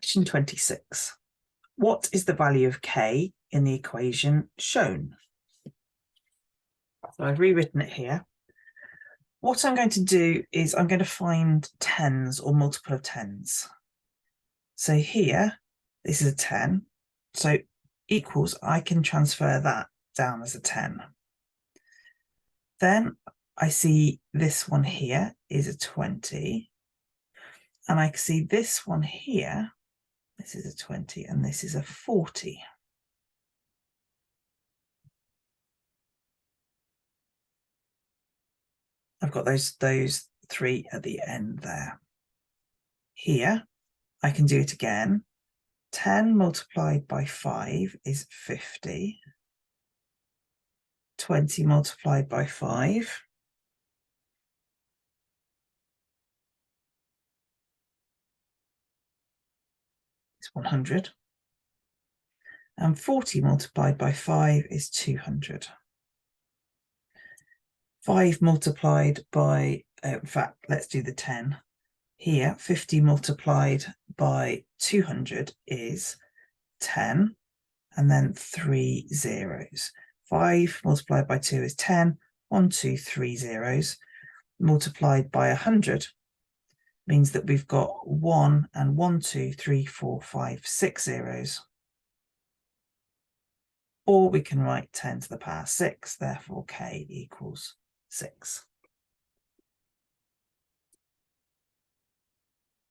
Question 26. What is the value of k in the equation shown? So I've rewritten it here. What I'm going to do is I'm going to find tens or multiple of tens. So here, this is a 10. So equals, I can transfer that down as a 10. Then I see this one here is a 20. And I can see this one here, this is a 20, and this is a 40. I've got those three at the end there. Here, I can do it again. 10 multiplied by 5 is 50. 20 multiplied by 5 is 100. And 40 multiplied by 5 is 200. 5 multiplied by, in fact, let's do the 10. Here, 50 multiplied by 200 is 10, and then 3 zeros. 5 multiplied by 2 is 10, 1, 2, 3 zeros. Multiplied by 100 means that we've got 1 and 1, 2, 3, 4, 5, 6 zeros. Or we can write 10 to the power 6, therefore k equals 6.